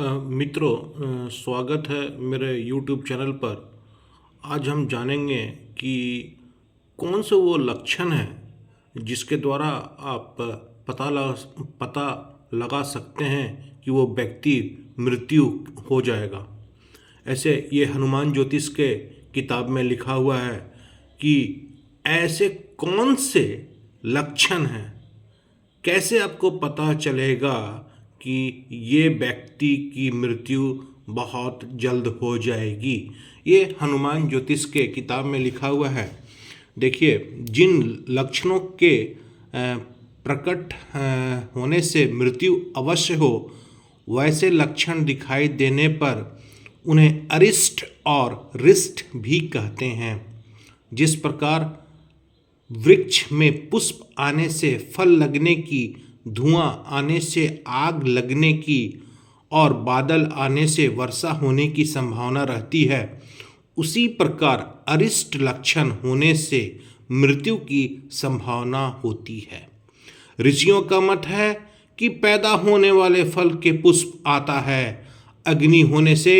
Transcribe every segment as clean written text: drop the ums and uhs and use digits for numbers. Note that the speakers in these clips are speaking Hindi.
मित्रों, स्वागत है मेरे YouTube चैनल पर। आज हम जानेंगे कि कौन से वो लक्षण हैं जिसके द्वारा आप पता लगा सकते हैं कि वो व्यक्ति मृत्यु हो जाएगा। ऐसे ये हनुमान ज्योतिष के किताब में लिखा हुआ है कि ऐसे कौन से लक्षण हैं, कैसे आपको पता चलेगा कि ये व्यक्ति की मृत्यु बहुत जल्द हो जाएगी। ये हनुमान ज्योतिष के किताब में लिखा हुआ है। देखिए, जिन लक्षणों के प्रकट होने से मृत्यु अवश्य हो, वैसे लक्षण दिखाई देने पर उन्हें अरिष्ट और रिष्ट भी कहते हैं। जिस प्रकार वृक्ष में पुष्प आने से फल लगने की, धुआं आने से आग लगने की और बादल आने से वर्षा होने की संभावना रहती है, उसी प्रकार अरिष्ट लक्षण होने से मृत्यु की संभावना होती है। ऋषियों का मत है कि पैदा होने वाले फल के पुष्प आता है, अग्नि होने से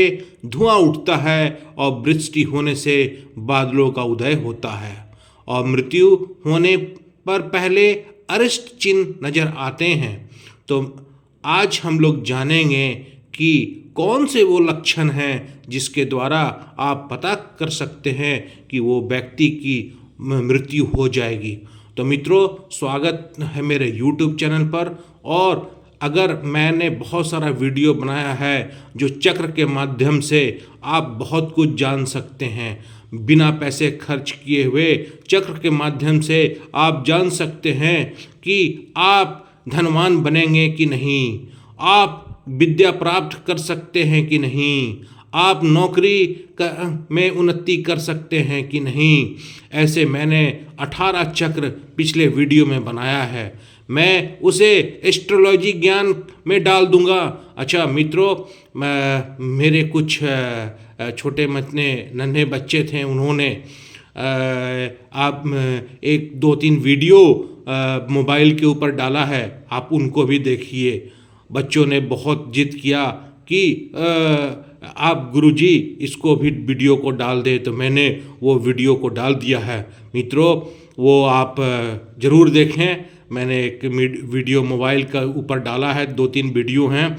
धुआं उठता है और वृष्टि होने से बादलों का उदय होता है, और मृत्यु होने पर पहले अरिष्ट चिन्ह नजर आते हैं। तो आज हम लोग जानेंगे कि कौन से वो लक्षण हैं जिसके द्वारा आप पता कर सकते हैं कि वो व्यक्ति की मृत्यु हो जाएगी। तो मित्रों, स्वागत है मेरे YouTube चैनल पर। और अगर मैंने बहुत सारा वीडियो बनाया है जो चक्र के माध्यम से आप बहुत कुछ जान सकते हैं, बिना पैसे खर्च किए हुए चक्र के माध्यम से आप जान सकते हैं कि आप धनवान बनेंगे कि नहीं, आप विद्या प्राप्त कर सकते हैं कि नहीं, आप नौकरी में उन्नति कर सकते हैं कि नहीं। ऐसे मैंने 18 चक्र पिछले वीडियो में बनाया है। मैं उसे एस्ट्रोलॉजी ज्ञान में डाल दूंगा। अच्छा मित्रों, मेरे कुछ छोटे मतने नन्हे बच्चे थे, उन्होंने आप 1-2-3 वीडियो मोबाइल के ऊपर डाला है, आप उनको भी देखिए। बच्चों ने बहुत जिद किया कि आप गुरुजी इसको भी वीडियो को डाल दे, तो मैंने वो वीडियो को डाल दिया है। मित्रों, वो आप ज़रूर देखें। मैंने एक वीडियो मोबाइल का ऊपर डाला है, 2-3 वीडियो हैं।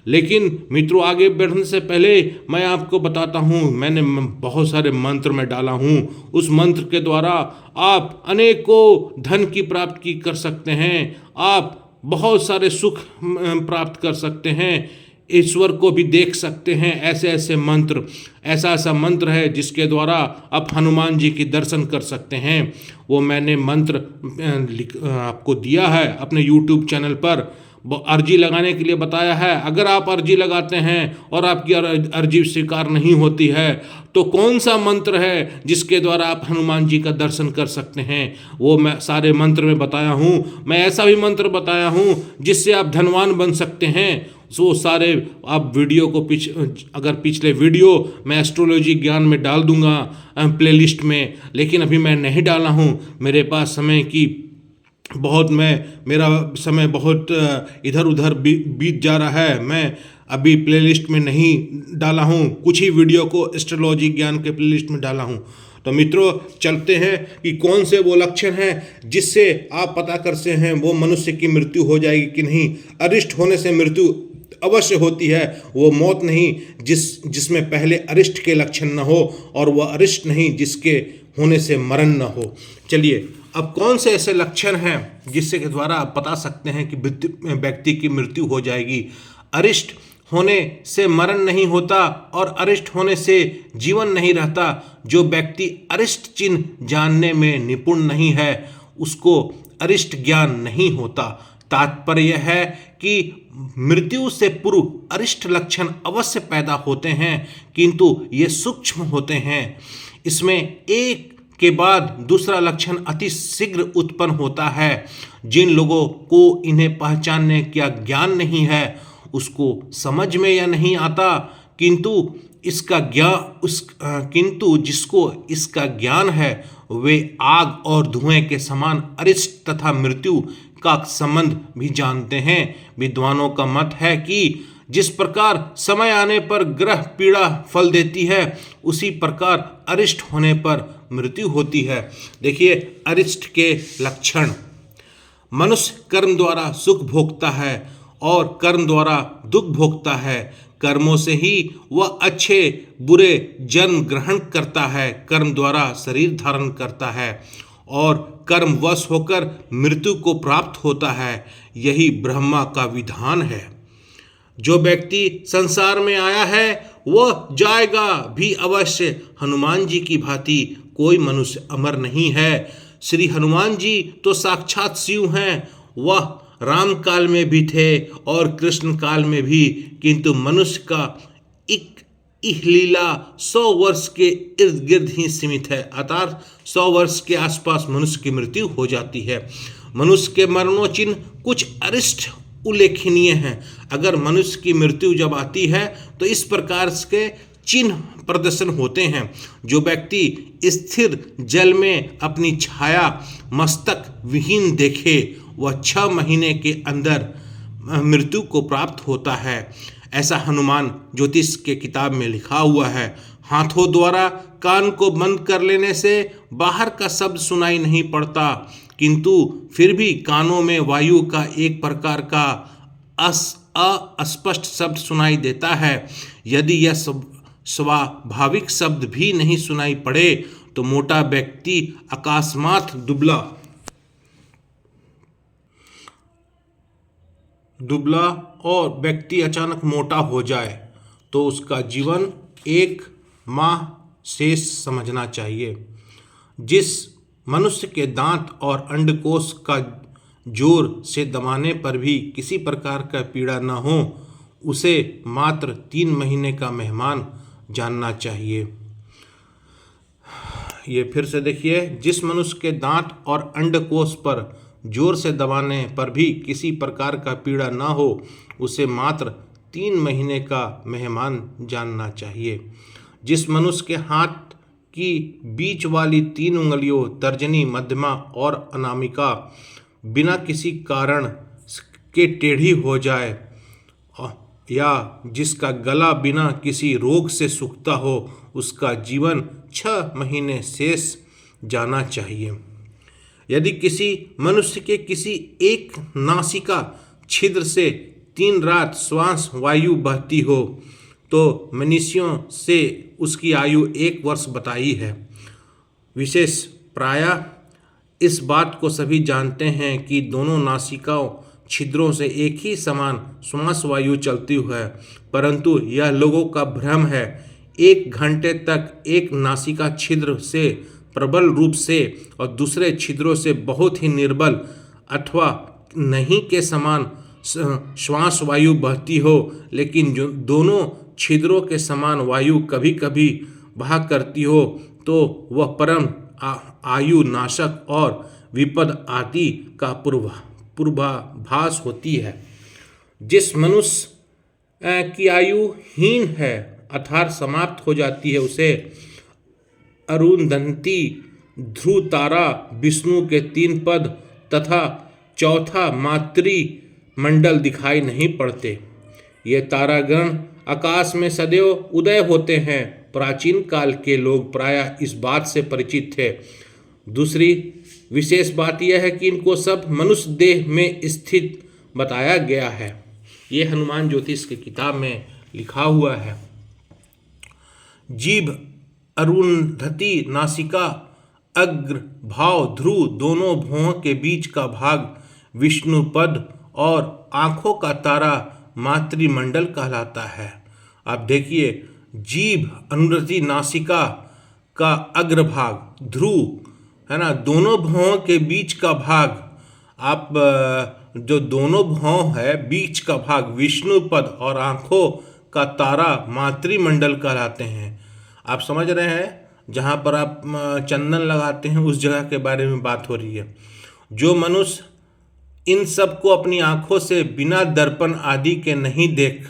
लेकिन मित्रों, आगे बढ़ने से पहले मैं आपको बताता हूँ, मैंने बहुत सारे मंत्र में डाला हूँ। उस मंत्र के द्वारा आप अनेकों धन की प्राप्ति कर सकते हैं, आप बहुत सारे सुख प्राप्त कर सकते हैं, ईश्वर को भी देख सकते हैं। ऐसे ऐसे मंत्र, ऐसा मंत्र है जिसके द्वारा आप हनुमान जी की दर्शन कर सकते हैं। वो मैंने मंत्र आपको दिया है अपने YouTube चैनल पर, अर्जी लगाने के लिए बताया है। अगर आप अर्जी लगाते हैं और आपकी अर्जी स्वीकार नहीं होती है, तो कौन सा मंत्र है जिसके द्वारा आप हनुमान जी का दर्शन कर सकते हैं, वो मैं सारे मंत्र में बताया हूँ। मैं ऐसा भी मंत्र बताया हूँ जिससे आप धनवान बन सकते हैं। वो सारे आप वीडियो को अगर पिछले वीडियो मैं एस्ट्रोलॉजी ज्ञान में डाल दूंगा प्लेलिस्ट में, लेकिन अभी मैं नहीं डाला हूँ। मेरे पास समय की मेरा समय बहुत इधर उधर बीत जा रहा है। मैं अभी प्लेलिस्ट में नहीं डाला हूँ, कुछ ही वीडियो को एस्ट्रोलॉजी ज्ञान के प्लेलिस्ट में डाला हूँ। तो मित्रों, चलते हैं कि कौन से वो लक्षण हैं जिससे आप पता कर सकते हैं वो मनुष्य की मृत्यु हो जाएगी कि नहीं। अरिष्ट होने से मृत्यु अवश्य होती है, वो मौत नहीं जिसमें पहले अरिष्ट के लक्षण न हो, और वह अरिष्ट नहीं जिसके होने से मरण न हो। चलिए, अब कौन से ऐसे लक्षण हैं जिससे के द्वारा आप बता सकते हैं कि व्यक्ति की मृत्यु हो जाएगी। अरिष्ट होने से मरण नहीं होता और अरिष्ट होने से जीवन नहीं रहता। जो व्यक्ति अरिष्ट चिन्ह जानने में निपुण नहीं है, उसको अरिष्ट ज्ञान नहीं होता। तात्पर्य है कि मृत्यु से पूर्व अरिष्ट लक्षण अवश्य पैदा होते हैं, किंतु ये सूक्ष्म होते हैं। इसमें एक के बाद दूसरा लक्षण अति शीघ्र उत्पन्न होता है। जिन लोगों को इन्हें पहचानने का ज्ञान नहीं है, उसको समझ में या नहीं आता, किंतु जिसको इसका ज्ञान है, वे आग और धुएं के समान अरिष्ट तथा मृत्यु का संबंध भी जानते हैं। विद्वानों का मत है कि जिस प्रकार समय आने पर ग्रह पीड़ा फल देती है, उसी प्रकार अरिष्ट होने पर मृत्यु होती है। देखिए अरिष्ट के लक्षण। मनुष्य कर्म द्वारा सुख भोगता है और कर्म द्वारा दुख भोगता है। कर्मों से ही वह अच्छे बुरे जन्म ग्रहण करता है, कर्म द्वारा शरीर धारण करता है और कर्म वश होकर मृत्यु को प्राप्त होता है। यही ब्रह्मा का विधान है। जो व्यक्ति संसार में आया है वह जाएगा भी अवश्य। हनुमान जी की भांति कोई मनुष्य अमर नहीं है। श्री हनुमान जी तो साक्षात शिव हैं। वह राम काल में भी थे और कृष्ण काल में भी, किंतु मनुष्य का एक यह लीला 100 वर्ष के इर्द गिर्द ही सीमित है, अर्थात 100 वर्ष के आसपास मनुष्य की मृत्यु हो जाती है। मनुष्य के मरणोचिन्ह कुछ अरिष्ट उल्लेखनीय हैं। अगर मनुष्य की मृत्यु जब आती है तो इस प्रकार के चिन्ह प्रदर्शन होते हैं। जो व्यक्ति स्थिर जल में अपनी छाया मस्तक विहीन देखे वह 6 महीने के अंदर मृत्यु को प्राप्त होता है। ऐसा हनुमान ज्योतिष के किताब में लिखा हुआ है। हाथों द्वारा कान को बंद कर लेने से बाहर का शब्द सुनाई नहीं पड़ता, किंतु फिर भी कानों में वायु का एक प्रकार का अस्पष्ट शब्द सुनाई देता है। यदि यह स्वाभाविक शब्द भी नहीं सुनाई पड़े तो मोटा व्यक्ति अकस्मात दुबला और व्यक्ति अचानक मोटा हो जाए तो उसका जीवन 1 माह शेष समझना चाहिए। जिस मनुष्य के दांत और अंडकोश का जोर से दबाने पर भी किसी प्रकार का पीड़ा न हो, उसे मात्र 3 महीने का मेहमान जानना चाहिए। ये फिर से देखिए, जिस मनुष्य के दांत और अंडकोश पर जोर से दबाने पर भी किसी प्रकार का पीड़ा न हो, उसे मात्र 3 महीने का मेहमान जानना चाहिए। जिस मनुष्य के हाथ की बीच वाली 3 उंगलियों तर्जनी, मध्यमा और अनामिका बिना किसी कारण के टेढ़ी हो जाए, या जिसका गला बिना किसी रोग से सूखता हो, उसका जीवन 6 महीने शेष जाना चाहिए। यदि किसी मनुष्य के किसी एक नासिका छिद्र से 3 रात श्वास वायु बहती हो तो मनुष्यों से उसकी आयु 1 वर्ष बताई है। विशेष प्रायः इस बात को सभी जानते हैं कि दोनों नासिकाओं छिद्रों से एक ही समान श्वास वायु चलती है, परंतु यह लोगों का भ्रम है। 1 घंटे तक एक नासिका छिद्र से प्रबल रूप से और दूसरे छिद्रों से बहुत ही निर्बल अथवा नहीं के समान श्वास वायु बहती हो, लेकिन जो दोनों छिद्रों के समान वायु कभी कभी बहा करती हो तो वह परम आयु नाशक और विपद आदि का पूर्वाभास होती है। जिस मनुष्य की आयु हीन है अर्थात समाप्त हो जाती है, उसे अरुंधति, ध्रुव तारा, विष्णु के 3 पद तथा चौथा मातृ मंडल दिखाई नहीं पड़ते। ये तारागण आकाश में सदैव उदय होते हैं। प्राचीन काल के लोग प्रायः इस बात से परिचित थे। दूसरी विशेष बात यह है कि इनको सब मनुष्य देह में स्थित बताया गया है। ये हनुमान ज्योतिष की किताब में लिखा हुआ है। जीभ, अरुंधति, नासिका, अग्र भाव, ध्रुव, दोनों भुवों के बीच का भाग विष्णु पद और आँखों का तारा मातृमंडल कहलाता है। आप देखिए, जीभ, अरुंधति, नासिका का अग्रभाग, ध्रुव है ना, दोनों भुवों के बीच का भाग, आप जो दोनों भुवों है बीच का भाग विष्णु पद और आँखों का तारा मातृमंडल कहलाते हैं। आप समझ रहे हैं, जहाँ पर आप चंदन लगाते हैं उस जगह के बारे में बात हो रही है। जो मनुष्य इन सब को अपनी आँखों से बिना दर्पण आदि के नहीं देख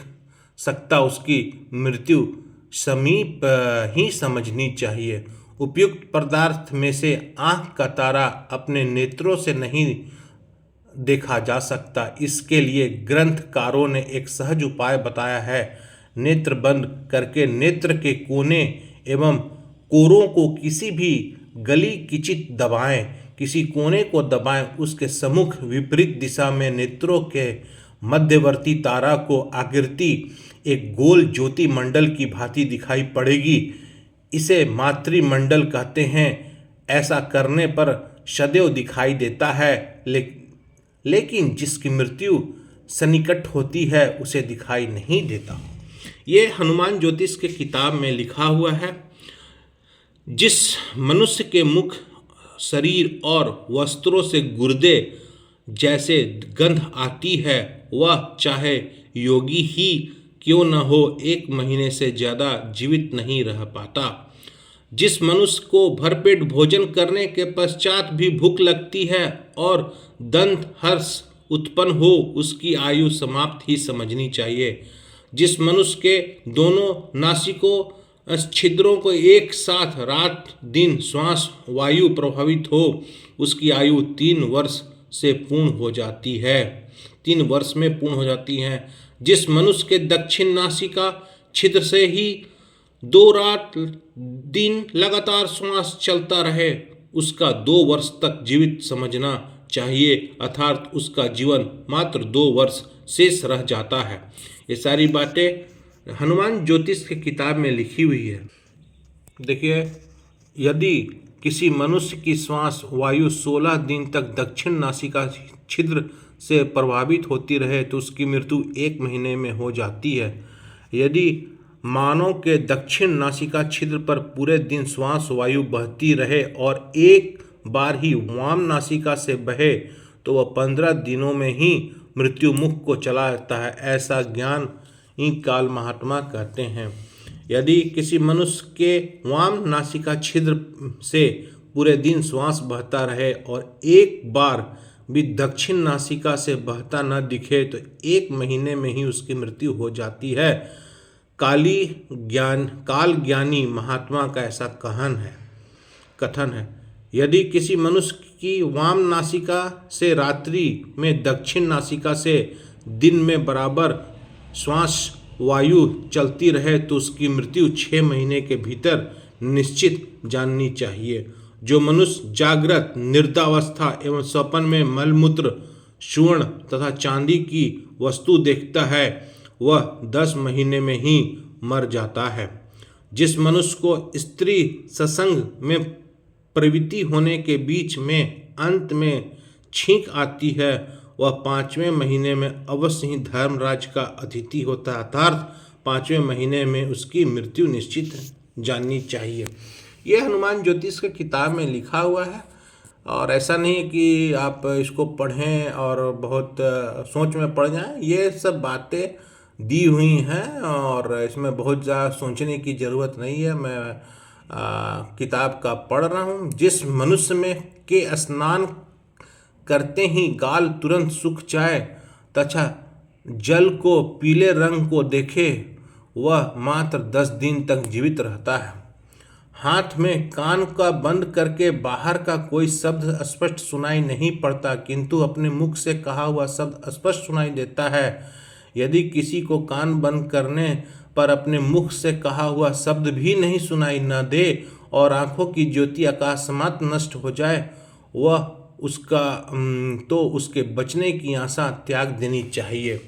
सकता, उसकी मृत्यु समीप ही समझनी चाहिए। उपयुक्त पदार्थ में से आँख का तारा अपने नेत्रों से नहीं देखा जा सकता। इसके लिए ग्रंथकारों ने एक सहज उपाय बताया है। नेत्र बंद करके नेत्र के कोने एवं कोरों को किसी भी गली किंचित दबाएं, किसी कोने को दबाएं, उसके सम्मुख विपरीत दिशा में नेत्रों के मध्यवर्ती तारा को आकृति एक गोल ज्योति मंडल की भांति दिखाई पड़ेगी। इसे मातृमंडल कहते हैं। ऐसा करने पर सदैव दिखाई देता है, लेकिन जिसकी मृत्यु सन्निकट होती है उसे दिखाई नहीं देता। ये हनुमान ज्योतिष के किताब में लिखा हुआ है। जिस मनुष्य के मुख, शरीर और वस्त्रों से गुर्दे जैसे गंध आती है, वह चाहे योगी ही क्यों न हो, 1 महीने से ज़्यादा जीवित नहीं रह पाता। जिस मनुष्य को भरपेट भोजन करने के पश्चात भी भूख लगती है और दंत हर्ष उत्पन्न हो, उसकी आयु समाप्त ही समझनी चाहिए। जिस मनुष्य के दोनों नासिकों छिद्रों को एक साथ रात दिन श्वास वायु प्रभावित हो, उसकी आयु 3 वर्ष से पूर्ण हो जाती है। 3 वर्ष में पूर्ण हो जाती है। जिस मनुष्य के दक्षिण नासिका छिद्र से ही 2 रात दिन लगातार श्वास चलता रहे, उसका 2 वर्ष तक जीवित समझना चाहिए, अर्थात उसका जीवन मात्र 2 वर्ष शेष रह जाता है। ये सारी बातें हनुमान ज्योतिष की किताब में लिखी हुई है। देखिए, यदि किसी मनुष्य की श्वास वायु 16 दिन तक दक्षिण नासिका छिद्र से प्रभावित होती रहे तो उसकी मृत्यु 1 महीने में हो जाती है। यदि मानव के दक्षिण नासिका छिद्र पर पूरे दिन श्वास वायु बहती रहे और एक बार ही वाम नासिका से बहे तो वह 15 दिनों में ही मृत्यु मुख को चला जाता है। ऐसा ज्ञान ही काल महात्मा कहते हैं। यदि किसी मनुष्य के वाम नासिका छिद्र से पूरे दिन श्वास बहता रहे और एक बार भी दक्षिण नासिका से बहता न दिखे तो 1 महीने में ही उसकी मृत्यु हो जाती है। काल ज्ञानी महात्मा का ऐसा कथन है। यदि किसी मनुष्य की वाम नासिका से रात्रि में दक्षिण नासिका से दिन में बराबर श्वास वायु चलती रहे तो उसकी मृत्यु 6 महीने के भीतर निश्चित जाननी चाहिए। जो मनुष्य जागृत निद्रावस्था एवं स्वप्न में मलमूत्र स्वर्ण तथा चांदी की वस्तु देखता है वह 10 महीने में ही मर जाता है। जिस मनुष्य को स्त्री सत्संग में प्रवृत्ति होने के बीच में अंत में छींक आती है वह 5वें महीने में अवश्य ही धर्मराज का अतिथि होता है, अर्थात 5वें महीने में उसकी मृत्यु निश्चित जाननी चाहिए। यह हनुमान ज्योतिष के किताब में लिखा हुआ है और ऐसा नहीं कि आप इसको पढ़ें और बहुत सोच में पड़ जाएं। ये सब बातें दी हुई हैं और इसमें बहुत ज़्यादा सोचने की ज़रूरत नहीं है। मैं किताब का पढ़ रहा हूँ। जिस मनुष्य में के स्नान करते ही गाल तुरंत सूख जाए तथा जल को पीले रंग को देखे वह मात्र 10 दिन तक जीवित रहता है। हाथ में कान का बंद करके बाहर का कोई शब्द स्पष्ट सुनाई नहीं पड़ता किंतु अपने मुख से कहा हुआ शब्द स्पष्ट सुनाई देता है। यदि किसी को कान बंद करने पर अपने मुख से कहा हुआ शब्द भी नहीं सुनाई न दे और आंखों की ज्योति अकस्मात नष्ट हो जाए वह उसके बचने की आशा त्याग देनी चाहिए।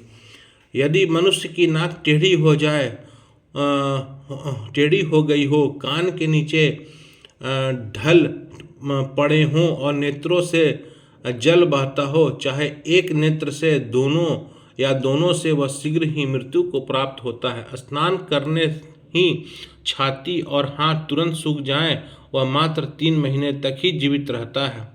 यदि मनुष्य की नाक टेढ़ी हो गई हो, कान के नीचे ढल पड़े हों और नेत्रों से जल बहता हो, चाहे एक नेत्र से दोनों या दोनों से, वह शीघ्र ही मृत्यु को प्राप्त होता है। स्नान करने ही छाती और हाथ तुरंत सूख जाएं, वह मात्र 3 महीने तक ही जीवित रहता है।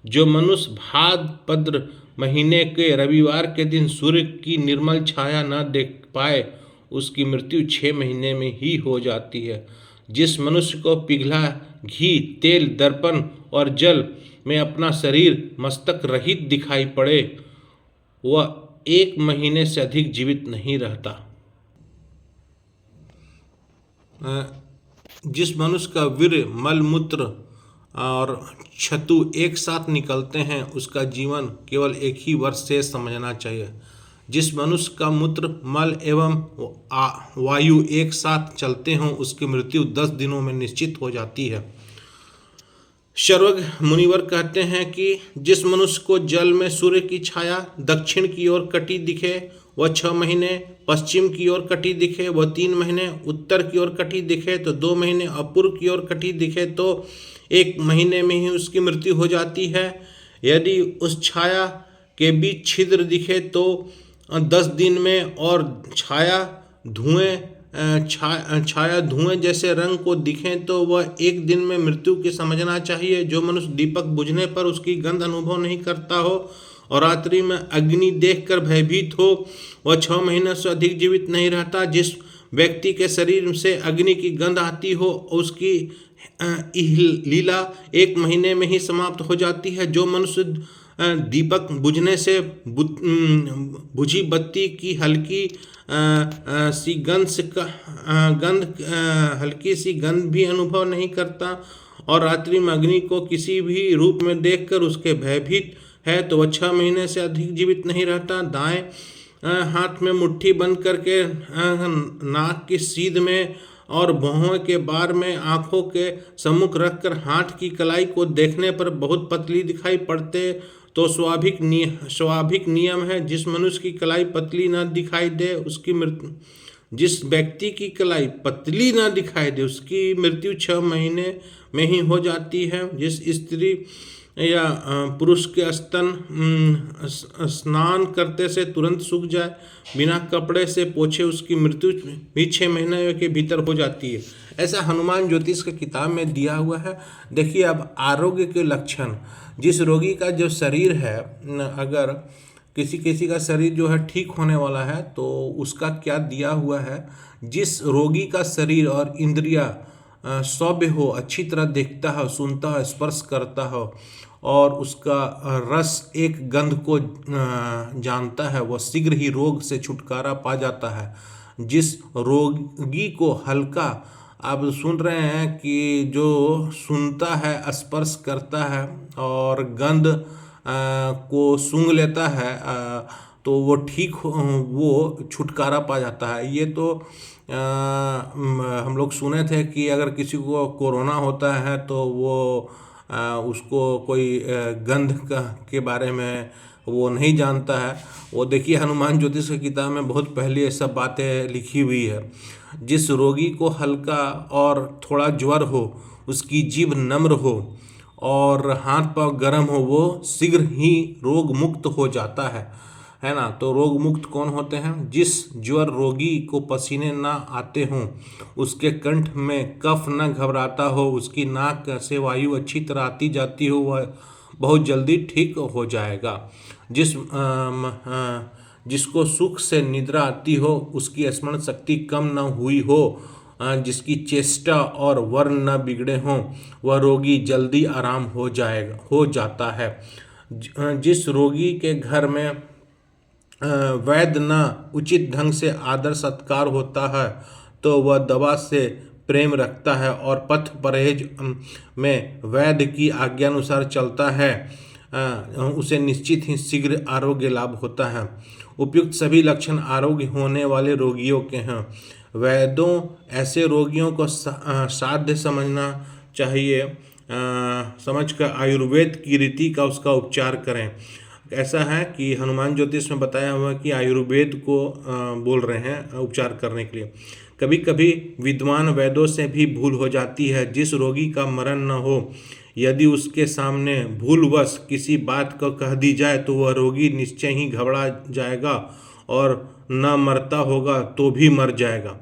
जो मनुष्य भाद्रपद महीने के रविवार के दिन सूर्य की निर्मल छाया न देख पाए उसकी मृत्यु 6 महीने में ही हो जाती है। जिस मनुष्य को पिघला घी, तेल, दर्पण और जल में अपना शरीर मस्तक रहित दिखाई पड़े वह 1 महीने से अधिक जीवित नहीं रहता। जिस मनुष्य का वीर्य मलमूत्र और छतु एक साथ निकलते हैं, उसका जीवन केवल एक ही वर्ष से समझना चाहिए। जिस मनुष्य का मूत्र, मल एवं वायु एक साथ चलते हों, उसकी मृत्यु 10 दिनों में निश्चित हो जाती है। सर्वज्ञ मुनिवर कहते हैं कि जिस मनुष्य को जल में सूर्य की छाया दक्षिण की ओर कटी दिखे वह 6 महीने, पश्चिम की ओर कटी दिखे वह 3 महीने, उत्तर की ओर कटी दिखे तो 2 महीने, अपूर्व की ओर कटी दिखे तो 1 महीने में ही उसकी मृत्यु हो जाती है। यदि उस छाया के बीच छिद्र दिखे तो 10 दिन में, और छाया धुएं जैसे रंग को दिखें तो वह 1 दिन में मृत्यु की समझना चाहिए। जो मनुष्य दीपक बुझने पर उसकी गंध अनुभव नहीं करता हो और रात्रि में अग्नि देखकर भयभीत हो, वह 6 महीने से अधिक जीवित नहीं रहता। जिस व्यक्ति के शरीर से अग्नि की गंध आती हो उसकी लीला 1 महीने में ही समाप्त हो जाती है। जो मनुष्य दीपक बुझने से बुझी बत्ती की हल्की सी गंध भी अनुभव नहीं करता और रात्रि में अग्नि को किसी भी रूप में देखकर उसके भयभीत है तो वह 6 महीने से अधिक जीवित नहीं रहता। दाएं हाथ में मुट्ठी बंद करके नाक की सीध में और भौहों के बार में आंखों के सम्मुख रखकर हाथ की कलाई को देखने पर बहुत पतली दिखाई पड़ते तो स्वाभाविक नियम है। जिस मनुष्य की कलाई पतली न दिखाई दे उसकी मृत्यु जिस व्यक्ति की कलाई पतली न दिखाई दे उसकी मृत्यु 6 महीने में ही हो जाती है। जिस स्त्री या पुरुष के स्तन स्नान करते से तुरंत सूख जाए, बिना कपड़े से पोछे उसकी मृत्यु भी 6 महीने के भीतर हो जाती है। ऐसा हनुमान ज्योतिष की किताब में दिया हुआ है। देखिए, अब आरोग्य के लक्षण, जिस रोगी का जो शरीर है, अगर किसी का शरीर जो है ठीक होने वाला है तो उसका क्या दिया हुआ है। जिस रोगी का शरीर और इंद्रिया सभ्य हो, अच्छी तरह देखता हो, सुनता हो, स्पर्श करता हो और उसका रस एक गंध को जानता है, वह शीघ्र ही रोग से छुटकारा पा जाता है। जिस रोगी को हल्का, आप सुन रहे हैं कि जो सुनता है, स्पर्श करता है और गंध को सूंघ लेता है तो वो छुटकारा पा जाता है। ये तो हम लोग सुने थे कि अगर किसी को कोरोना होता है तो वो उसको कोई गंध के बारे में वो नहीं जानता है। वो देखिए, हनुमान ज्योतिष की किताब में बहुत पहले ये सब बातें लिखी हुई है। जिस रोगी को हल्का और थोड़ा ज्वर हो, उसकी जीभ नम्र हो और हाथ पांव गर्म हो, वो शीघ्र ही रोग मुक्त हो जाता है ना। तो रोग मुक्त कौन होते हैं? जिस ज्वर रोगी को पसीने ना आते हों, उसके कंठ में कफ न घबराता हो, उसकी नाक से वायु अच्छी तरह आती जाती हो, वह बहुत जल्दी ठीक हो जाएगा। जिसको सुख से निद्रा आती हो, उसकी स्मरण शक्ति कम न हुई हो, जिसकी चेष्टा और वर्ण न बिगड़े हों, वह रोगी जल्दी आराम हो जाता है। जिस रोगी के घर में वैद्य न उचित ढंग से आदर सत्कार होता है तो वह दवा से प्रेम रखता है और पथ परहेज में वैद्य की आज्ञानुसार चलता है, उसे निश्चित ही शीघ्र आरोग्य लाभ होता है। उपयुक्त सभी लक्षण आरोग्य होने वाले रोगियों के हैं। वैद्यों ऐसे रोगियों को साध्य समझना चाहिए, समझकर आयुर्वेद की रीति का उसका उपचार करें। ऐसा है कि हनुमान ज्योतिष में बताया हुआ है कि आयुर्वेद को बोल रहे हैं उपचार करने के लिए। कभी कभी विद्वान वैद्यों से भी भूल हो जाती है। जिस रोगी का मरण न हो, यदि उसके सामने भूलवश किसी बात को कह दी जाए तो वह रोगी निश्चय ही घबरा जाएगा और न मरता होगा तो भी मर जाएगा।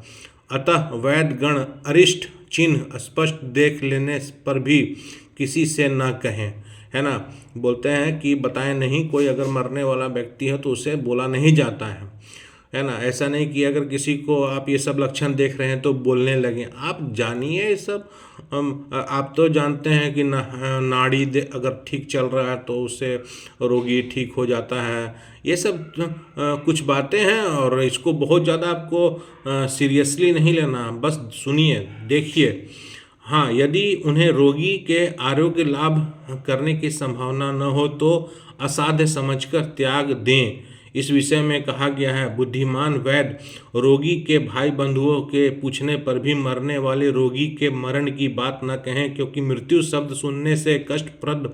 अतः वैद्य गण अरिष्ट चिन्ह स्पष्ट देख लेने पर भी किसी से न कहें, है ना। बोलते हैं कि बताएं नहीं, कोई अगर मरने वाला व्यक्ति है तो उसे बोला नहीं जाता है ना। ऐसा नहीं कि अगर किसी को आप ये सब लक्षण देख रहे हैं तो बोलने लगे। आप जानिए ये सब। आप तो जानते हैं कि नाड़ी अगर ठीक चल रहा है तो उससे रोगी ठीक हो जाता है। ये सब कुछ बातें हैं और इसको बहुत ज़्यादा आपको सीरियसली नहीं लेना, बस सुनिए, देखिए। हाँ, यदि उन्हें रोगी के आरोग्य लाभ करने की संभावना न हो तो असाध्य समझकर त्याग दें। इस विषय में कहा गया है, बुद्धिमान वैद्य रोगी के भाई बंधुओं के पूछने पर भी मरने वाले रोगी के मरण की बात न कहें, क्योंकि मृत्यु शब्द सुनने से कष्टप्रद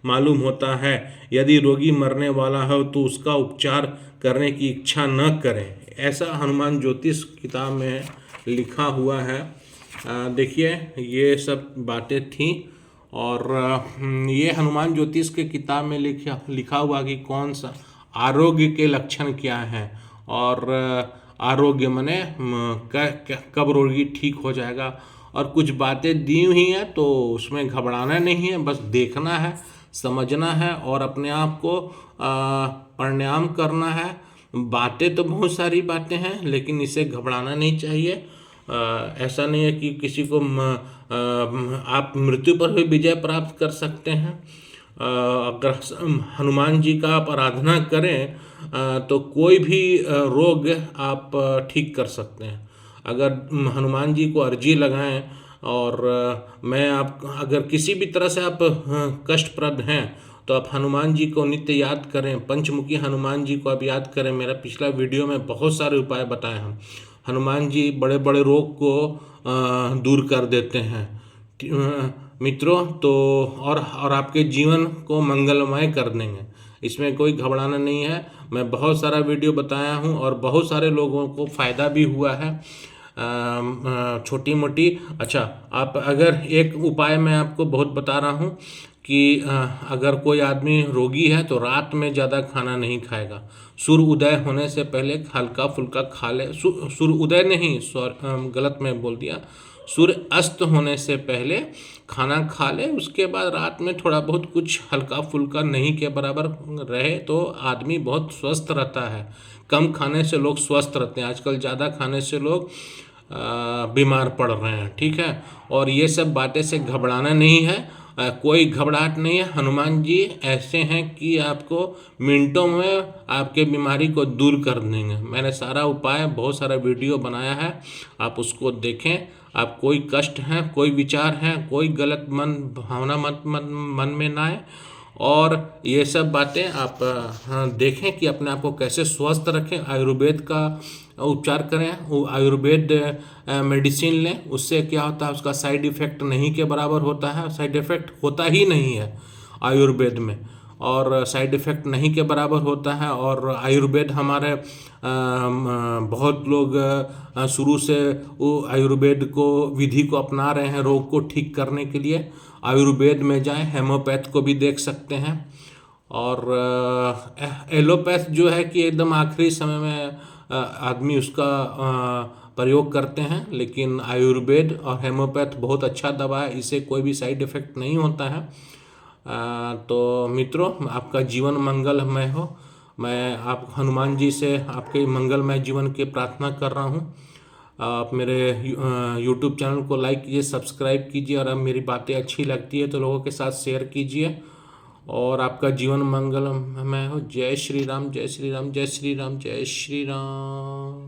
मालूम होता है। यदि रोगी मरने वाला हो तो उसका उपचार करने की इच्छा न करें। ऐसा हनुमान ज्योतिष किताब में लिखा हुआ है। देखिए, ये सब बातें थी। और ये हनुमान ज्योतिष के किताब में लिखा हुआ कि कौन सा आरोग्य के लक्षण क्या हैं, और आरोग्य मने कब रोगी ठीक हो जाएगा, और कुछ बातें दी हुई हैं। तो उसमें घबराना नहीं है, बस देखना है, समझना है और अपने आप को प्रणाम करना है। बातें तो बहुत सारी बातें हैं, लेकिन इसे घबराना नहीं चाहिए। ऐसा नहीं है कि किसी को आप मृत्यु पर भी विजय प्राप्त कर सकते हैं। अगर हनुमान जी का आप आराधना करें तो कोई भी रोग आप ठीक कर सकते हैं। अगर हनुमान जी को अर्जी लगाएं और मैं आप अगर किसी भी तरह से आप कष्टप्रद हैं तो आप हनुमान जी को नित्य याद करें, पंचमुखी हनुमान जी को आप याद करें। मेरा पिछला वीडियो में बहुत सारे उपाय बताए हम। हनुमान जी बड़े बड़े रोग को दूर कर देते हैं मित्रों। तो और आपके जीवन को मंगलमय कर देंगे, इसमें कोई घबराना नहीं है। मैं बहुत सारा वीडियो बताया हूँ और बहुत सारे लोगों को फ़ायदा भी हुआ है। छोटी मोटी अच्छा, आप अगर एक उपाय मैं आपको बहुत बता रहा हूँ कि अगर कोई आदमी रोगी है तो रात में ज़्यादा खाना नहीं खाएगा। सूर्य उदय होने से पहले हल्का फुल्का खा ले। सूर्य उदय नहीं, गलत मैं बोल दिया। सूर्य अस्त होने से पहले खाना खा ले, उसके बाद रात में थोड़ा बहुत कुछ हल्का फुल्का नहीं के बराबर रहे तो आदमी बहुत स्वस्थ रहता है। कम खाने से लोग स्वस्थ रहते हैं, आजकल ज़्यादा खाने से लोग बीमार पड़ रहे हैं। ठीक है, और ये सब बातें से घबराना नहीं है। कोई घबराहट नहीं है। हनुमान जी ऐसे हैं कि आपको मिनटों में आपके बीमारी को दूर कर देंगे। मैंने सारा उपाय, बहुत सारा वीडियो बनाया है, आप उसको देखें। आप कोई कष्ट है, कोई विचार है, कोई गलत भावना मन में ना आए। और ये सब बातें आप देखें कि अपने आप को कैसे स्वस्थ रखें। आयुर्वेद का उपचार करें, वो आयुर्वेद मेडिसिन लें। उससे क्या होता है, उसका साइड इफ़ेक्ट नहीं के बराबर होता है। साइड इफ़ेक्ट होता ही नहीं है आयुर्वेद में, और साइड इफ़ेक्ट नहीं के बराबर होता है। और आयुर्वेद हमारे बहुत लोग शुरू से वो आयुर्वेद को विधि को अपना रहे हैं रोग को ठीक करने के लिए। आयुर्वेद में जाएं, हेमोपैथ को भी देख सकते हैं। और एलोपैथ जो है कि एकदम आखिरी समय में आदमी उसका प्रयोग करते हैं, लेकिन आयुर्वेद और हेमोपैथ बहुत अच्छा दवा है, इससे कोई भी साइड इफ़ेक्ट नहीं होता है। तो मित्रों, आपका जीवन मंगलमय हो। मैं आप हनुमान जी से आपके मंगलमय जीवन की प्रार्थना कर रहा हूँ। आप मेरे यूट्यूब चैनल को लाइक कीजिए, सब्सक्राइब कीजिए, और अब मेरी बातें अच्छी लगती है तो लोगों के साथ शेयर कीजिए। और आपका जीवन मंगलमय हो। जय श्री राम, जय श्री राम, जय श्री राम, जय श्री राम।